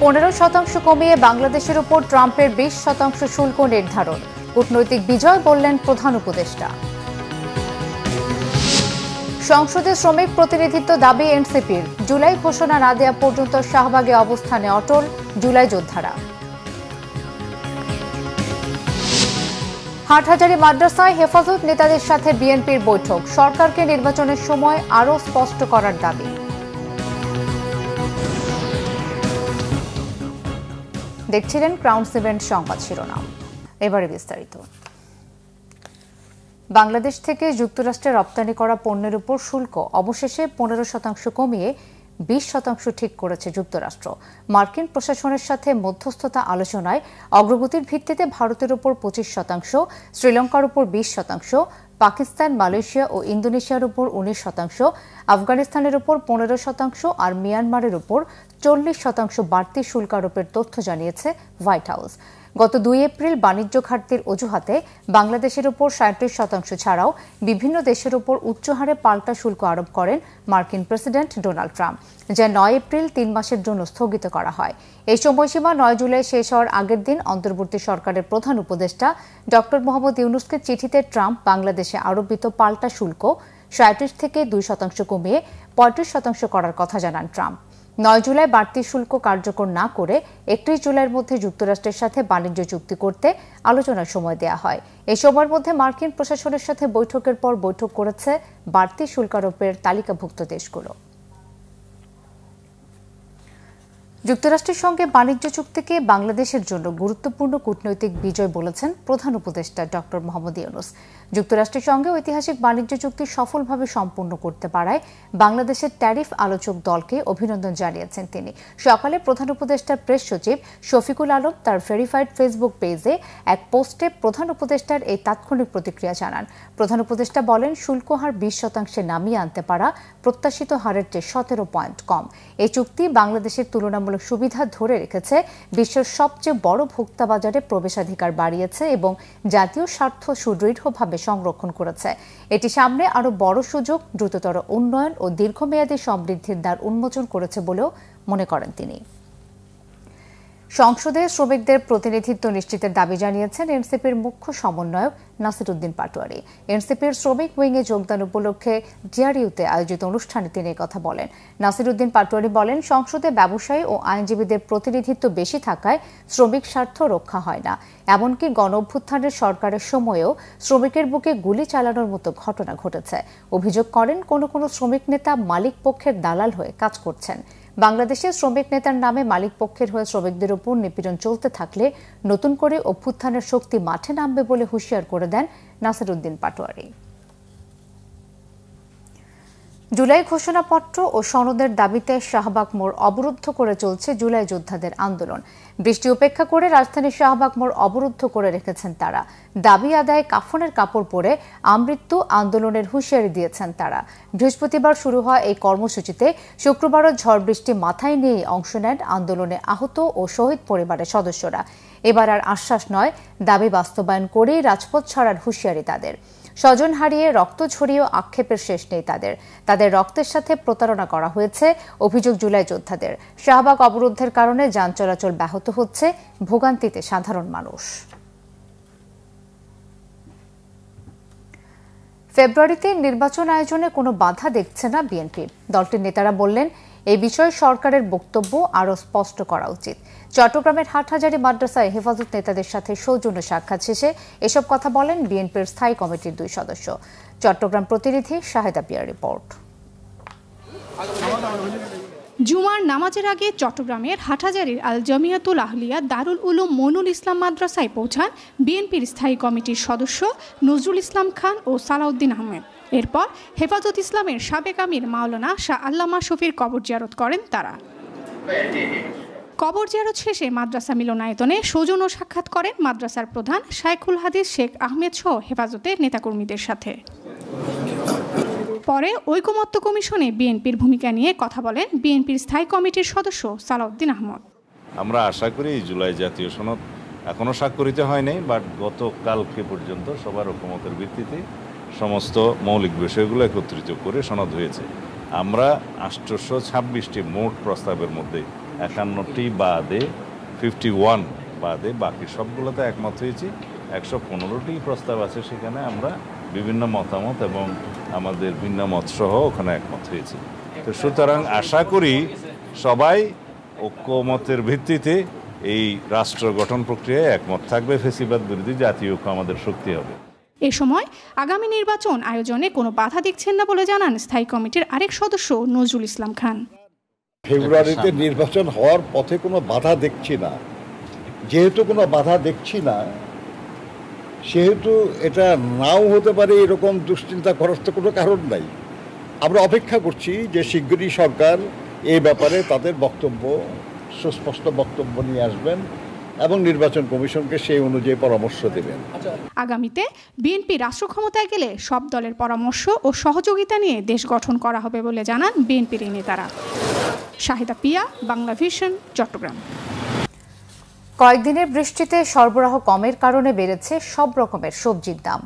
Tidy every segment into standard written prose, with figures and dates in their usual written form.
15% কমিয়ে বাংলাদেশের উপর ট্রাম্পের 20% শুল্ক নির্ধারণ। কূটনৈতিক বিজয় বললেন প্রধান উপদেষ্টা। সংসদে শ্রমিক প্রতিনিধিত্ব দাবি এনসিপির। জুলাই ঘোষণা না দেওয়া পর্যন্ত শাহবাগে অবস্থানে অটল জুলাই যোদ্ধারা। হাটহাজারী মাদ্রাসায় হেফাজত নেতাদের সাথে বিএনপির বৈঠক। সরকারকে নির্বাচনের সময় আরও স্পষ্ট করার দাবি। দেখছিলেন ক্রাউন সিমেন্ট সংবাদ শিরোনাম। এবারে বিস্তারিত। বাংলাদেশ থেকে যুক্তরাষ্ট্রে রপ্তানি করা পণ্যের উপর শুল্ক অবশেষে 15% কমিয়ে 20% ঠিক করেছে যুক্তরাষ্ট্র। মার্কিন প্রশাসনের সাথে মধ্যস্থতা আলোচনায় অগ্রগতির ভিত্তিতে ভারতের উপর 25%, শ্রীলঙ্কার উপর 20%, পাকিস্তান, মালয়েশিয়া ও ইন্দোনেশিয়ার উপর 19%, আফগানিস্তানের উপর 15% আর মিয়ানমারের উপর 40% বাড়তি শুল্ক আরোপের তথ্য জানিয়েছে হোয়াইট হাউস। গত 2 এপ্রিল বাণিজ্য ঘাটতির অজুহাতে বাংলাদেশের উপর 37% ছাড়াও বিভিন্ন দেশের উপর উচ্চহারে পাল্টা শুল্ক আরোপ করেন মার্কিন প্রেসিডেন্ট ডোনাল্ড ট্রাম্প, যা 9 এপ্রিল 3 মাসের জন্য স্থগিত করা হয়। এই সময়সীমা 9 জুলাই শেষ হওয়ার আগের দিন অন্তর্বর্তী সরকারের প্রধান উপদেষ্টা ড. মোহাম্মদ ইউনূসকে চিঠিতে ট্রাম্প বাংলাদেশে আরোপিত পাল্টা শুল্ক 37 থেকে 2% কমিয়ে 35% করার কথা জানান ট্রাম্প। 9 জুলাই বাড়তি শুল্ক কার্যকর না করে 31 জুলাইয়ের মধ্যে যুক্তরাষ্ট্রের সাথে বাণিজ্য চুক্তি করতে আলোচনার সময় দেয়া হয়। এই সময়ের মধ্যে মার্কিন প্রশাসনের সাথে বৈঠকের পর বৈঠক করেছে বাড়তি শুল্ক আরোপের তালিকাভুক্ত দেশগুলো। যুক্তরাষ্ট্রের সঙ্গে বাণিজ্য চুক্তিকে বাংলাদেশের জন্য গুরুত্বপূর্ণ কূটনৈতিক বিজয় বলেছেন প্রধান উপদেষ্টা ড. মোহাম্মদ ইউনূস। যুক্তরাষ্ট্রের সঙ্গে ঐতিহাসিক বাণিজ্য চুক্তি সফলভাবে সম্পন্ন করতে পারায় বাংলাদেশের ট্যারিফ আলোচক দলকে অভিনন্দন জানিয়েছেন তিনি। সকালে প্রধান উপদেষ্টার প্রেস সচিব শফিকুল আলম তার ভেরিফাইড ফেসবুক পেজে এক পোস্টে প্রধান উপদেষ্টার এই তাৎক্ষণিক প্রতিক্রিয়া জানান। প্রধান উপদেষ্টা বলেন, শুল্ক হার 20% নামিয়ে আনতে পারা প্রত্যাশিত হারের চেয়ে 17 পয়েন্ট কম। এই চুক্তি বাংলাদেশের তুলনামূলক সুবিধা ধরে রেখেছে, বিশ্বের সবচেয়ে বড় ভোক্তা বাজারে প্রবেশাধিকার বাড়িয়েছে এবং জাতীয় স্বার্থ সুদৃঢ়ভাবে সংরক্ষণ করেছে। এটি সামনে আরও বড় সুযোগ, দ্রুততর উন্নয়ন ও দীর্ঘমেয়াদী সমৃদ্ধির দ্বার উন্মোচন করেছে বলেও মনে করেন তিনি। সংসদে শ্রমিকদের প্রতিনিধিত্ব নিশ্চিতের দাবি জানিয়েছেন এনসিপির মুখ্য সমন্বয়ক নাসিরউদ্দিন পাটোয়ারি। এনসিপির শ্রমিক উইংয়ে যোগদান উপলক্ষে ডিআরইউতে আয়োজিত অনুষ্ঠানে তিনি কথা বলেন। নাসিরউদ্দিন পাটোয়ারি বলেন, সংসদে ব্যবসায়ী ও আইনজীবীদের প্রতিনিধিত্ব বেশি থাকায় শ্রমিক স্বার্থ রক্ষা হয় না। এমনকি গণঅভ্যুত্থানের সরকারের সময়েও শ্রমিকের বুকে গুলি চালানোর মতো ঘটনা ঘটেছে। অভিযোগ করেন, কোনো কোনো শ্রমিক নেতা মালিক পক্ষের দালাল হয়ে কাজ করছেন। বাংলাদেশে শ্রমিক নেতার নামে মালিক পক্ষের হয়ে শ্রমিকদের উপর নিপীড়ন চলতে থাকলে নতুন করে অভ্যুত্থানের শক্তি মাঠে নামবে বলে হুঁশিয়ার করে দেন নাসিরউদ্দিন পাটোয়ারি। জুলাই ঘোষণাপত্র ও সনদের দাবিতে শাহবাগ মোড় অবরুদ্ধ করে চলছে জুলাই যোদ্ধাদের আন্দোলন। বৃষ্টি উপেক্ষা করে রাজধানীর শাহবাগ মোড় অবরুদ্ধ করে রেখেছেন তারা। দাবি আদায়ে কাফনের কাপড় পরে আমৃত্যু আন্দোলনের হুঁশিয়ারি দিয়েছেন তারা। বৃহস্পতিবার শুরু হওয়া এই কর্মসূচিতে শুক্রবারও ঝড় বৃষ্টি মাথায় নিয়ে অংশ নেন আন্দোলনে আহত ও শহীদ পরিবারের সদস্যরা। এবার আর আশ্বাস নয়, দাবি বাস্তবায়ন করেই রাজপথ ছাড়ার হুঁশিয়ারি তাদের। স্বজন হারিয়ে রক্ত ঝরিয়েও আক্ষেপের শেষ নেই তাদের রক্তের সাথে প্রতারণা করা হয়েছে, অভিযোগ জুলাই যোদ্ধাদের। শাহবাগ অবরোধের কারণে যান চলাচল ব্যাহত হচ্ছে, ভোগান্তিতে সাধারণ মানুষ। ফেব্রুয়ারিতে নির্বাচন আয়োজনে কোনো বাধা দেখছে না বিএনপি। দলটির নেতারা বললেন, এই বিষয়ে সরকারের বক্তব্য আরও স্পষ্ট করা উচিত। চট্টগ্রামের হাটহাজারী মাদ্রাসায় হেফাজত নেতাদের সাথে সৌজন্য সাক্ষাৎ শেষে এসব কথা বলেন বিএনপির স্থায়ী কমিটির 2 সদস্য। চট্টগ্রাম প্রতিনিধি শাহেদা পিয়ার রিপোর্ট। জুমার নামাজের আগে চট্টগ্রামের হাটহাজারীর আল জামিয়াতুল আহলিয়া দারুল উলুম মইনুল ইসলাম মাদ্রাসায় পৌঁছান বিএনপির স্থায়ী কমিটির সদস্য নজরুল ইসলাম খান ও সালাউদ্দিন আহমেদ। এরপর হেফাজত ইসলামের সাবেক আমির মাওলানা শাহ আল্লামা শফির কবর জিয়ারত করেন তারা। কবর জিয়ারত শেষে মাদ্রাসা মিলনায়তনে সৌজন্য সাক্ষাৎ করেন মাদ্রাসার প্রধান শাইখুল হাদিস শেখ আহমেদ সহ হেফাজতের নেতাকর্মীদের সাথে। পরে ঐকমত্য কমিশনে বিএনপির ভূমিকা নিয়ে কথা বলেন বিএনপির স্থায়ী কমিটির সদস্য সালাউদ্দিন আহমদ। আমরা আশা করি জুলাই জাতীয় সনদ এখনো স্বাক্ষরিত হয়নি, বাট গতকালকে পর্যন্ত সবার ঐকমত্যের ভিত্তিতে সমস্ত মৌলিক বিষয়গুলো একত্রিত করে সনদ হয়েছে। আমরা 826টি মোট প্রস্তাবের মধ্যে 51টি বাদে 51 বাদে বাকি সবগুলোতে একমত হয়েছি। 115টি প্রস্তাব আছে, সেখানে আমরা বিভিন্ন মতামত এবং আমাদের ভিন্ন মত সহ ওখানে একমত হয়েছি। তো সুতরাং আশা করি সবাই ঐক্যমতের ভিত্তিতে এই রাষ্ট্র গঠন প্রক্রিয়ায় একমত থাকবে। ফ্যাসিবাদ বিরোধী জাতীয় ঐক্য আমাদের শক্তি হবে। এ সময় আগামী নির্বাচন আয়োজনে কোনো বাধা দেখছেন না বলে জানান স্থায়ী কমিটির আরেক সদস্য নজরুল ইসলাম খান। ফেব্রুয়ারিতে নির্বাচন হওয়ার পথে কোনো বাধা দেখছি না। যেহেতু কোনো বাধা দেখছি না, সেহেতু এটা নাও হতে পারে এরকম দুশ্চিন্তা করার তো কোনো কারণ নাই। আমরা অপেক্ষা করছি যে শিগগিরই সরকার এই ব্যাপারে তাদের বক্তব্য, সুস্পষ্ট বক্তব্য নিয়ে আসবেন এবং নির্বাচন কমিশনকে সেই অনুযায়ী পরামর্শ দেবেন। আগামীতে বিএনপি রাষ্ট্র ক্ষমতায় গেলে সব দলের পরামর্শ ও সহযোগিতা নিয়ে দেশ গঠন করা হবে বলে জানান বিএনপির নেতারা। শাহিদা পিয়া, বাংলা ভিশন, চট্টগ্রাম। কয়েকদিনের বৃষ্টিতে সরবরাহ কমের কারণে বেড়েছে সব রকমের সবজির দাম।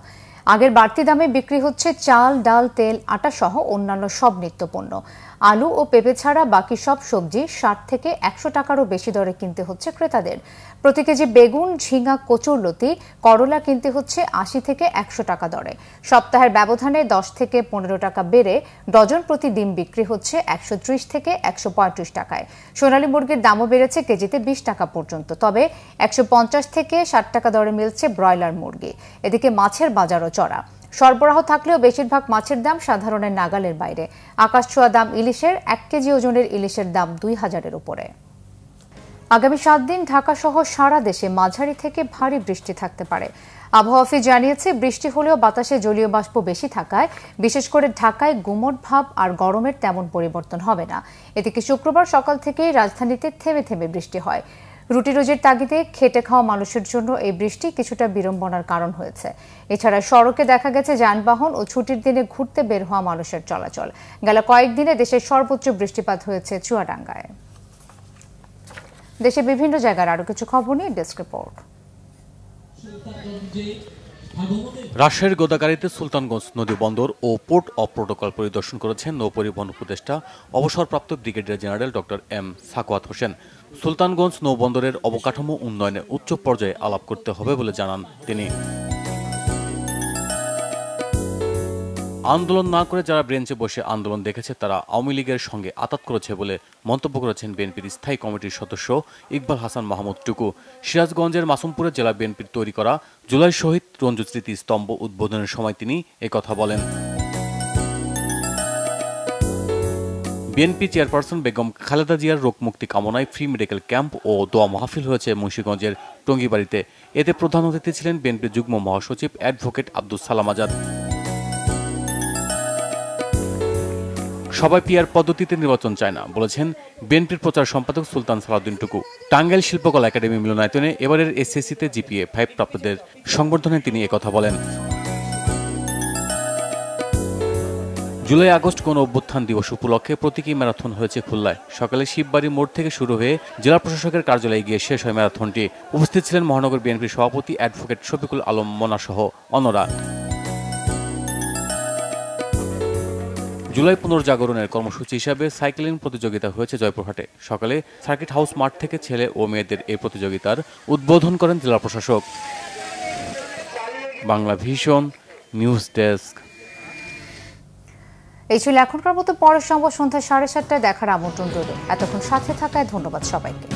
আগের বাড়তি দামে বিক্রি হচ্ছে চাল, ডাল, তেল, আটা সহ অন্যান্য সব নিত্যপণ্য। আলু ও পেঁপে ছাড়া বাকি সব সবজি 60 থেকে 100 টাকারও বেশি দরে কিনতে হচ্ছে ক্রেতাদের। প্রতি কেজি বেগুন, ঝিঙা, কচুরলতি, করলা কিনতে হচ্ছে 80 থেকে 100 টাকা দরে। সপ্তাহের ব্যবধানে 10 থেকে 15 টাকা বেড়ে ডজন প্রতি ডিম বিক্রি হচ্ছে 130 থেকে 135 টাকায়। সোনালী মুরগির দামও বেড়েছে কেজিতে 20 টাকা পর্যন্ত, তবে 150 থেকে 60 টাকা দরে মিলছে ব্রয়লার মুরগি। এদিকে মাছের বাজারও চড়া। সরবরাহ থাকলেও বেশিরভাগ মাছের দাম সাধারণের নাগালের বাইরে। আকাশছোঁয়া দাম ইলিশের, 1 কেজি ওজনের ইলিশের দাম 2000-এর উপরে। আগামী 7 দিন ঢাকা সহ সারা দেশে মাঝারি থেকে ভারী বৃষ্টি থাকতে পারে। আবহাওয়া অফিস জানিয়েছে, বৃষ্টি হলেও বাতাসে জলীয় বাষ্প বেশি থাকায় বিশেষ করে ঢাকায় গুমোট ভাব আর গরমের তেমন পরিবর্তন হবে না। এদিকে শুক্রবার সকাল থেকেই রাজধানীতে থেমে থেমে বৃষ্টি হয়। রুটি রোজির তাগিদে খেটে খাওয়া মানুষের জন্য এই বৃষ্টি কিছুটা বিড়ম্বনার কারণ হয়েছে। এছাড়া সড়কে দেখা গেছে যানবাহন ও ছুটির দিনে ঘুরতে বের হওয়া মানুষের চলাচল। গেল কয়েকদিনে দেশের সর্বোচ্চ বৃষ্টিপাত হয়েছে চুয়াডাঙ্গায়। দেশে বিভিন্ন জায়গার আরো কিছু খবর নিয়ে ডেস্ক রিপোর্ট। রাজশাহীর গোদাগাড়ীতে সুলতানগঞ্জ নদী বন্দর ও পোর্ট অব প্রোটোকল পরিদর্শন করেছেন নৌপরিবহন উপদেষ্টা অবসরপ্রাপ্ত brigadier general doctor M Sakhawat Hossain. Sultanganj নৌবন্দরের অবকাঠামো উন্নয়নে উচ্চ পর্যায়ে আলাপ করতে হবে বলে জানান তিনি। আন্দোলন না করে যারা বেঞ্চে বসে আন্দোলন দেখেছে তারা আওয়ামী লীগের সঙ্গে আতাত করেছে বলে মন্তব্য করেছেন বিএনপির স্থায়ী কমিটির সদস্য ইকবাল হাসান মাহমুদ টুকু। সিরাজগঞ্জের মাসুমপুরে জেলা বিএনপির তৈরি করা জুলাই শহীদ রঞ্জু স্মৃতি স্তম্ভ উদ্বোধনের সময় তিনি একথা বলেন। বিএনপি চেয়ারপারসন বেগম খালেদা জিয়ার রোগ মুক্তি কামনায় ফ্রি মেডিকেল ক্যাম্প ও দোয়া মাহফিল হয়েছে মুন্সিগঞ্জের টঙ্গিবাড়িতে। এতে প্রধান অতিথি ছিলেন বিএনপির যুগ্ম মহাসচিব অ্যাডভোকেট আব্দুল সালাম আজাদ। সবাই পিআর পদ্ধতিতে নির্বাচন চায় না বলেছেন বিএনপির প্রচার সম্পাদক সুলতান সালাউদ্দিন টুকু। টাঙ্গাইল শিল্পকলা একাডেমি মিলনায়তনে এবারের এসএসসিতে জিপিএ 5 প্রাপ্তদের সংবর্ধনায় তিনি একথা বলেন। জুলাই আগস্ট গণ অভ্যুত্থান দিবস উপলক্ষে প্রতীকী ম্যারাথন হয়েছে খুলনায়। সকালে শিববাড়ি মোড় থেকে শুরু হয়ে জেলা প্রশাসকের কার্যালয়ে গিয়ে শেষ হয় ম্যারাথনটি। উপস্থিত ছিলেন মহানগর বিএনপির সভাপতি অ্যাডভোকেট শফিকুল আলম মনা সহ অন্যরা। জুলাই পুনর্জাগরণের কর্মসূচি হিসাবে সাইক্লিং প্রতিযোগিতা হয়েছে জয়পুরহাটে। সকালে সার্কিট হাউস মাঠ থেকে ছেলে ও মেয়েদের এই প্রতিযোগিতার উদ্বোধন করেন জেলা প্রশাসক। Bangla vision news desk. এই ছিল এখনকার মতো। পরের সংবাদ সন্ধ্যা 7:30টায় দেখার আমন্ত্রণ রইল। এতক্ষণ সাথে থাকায় ধন্যবাদ সবাইকে।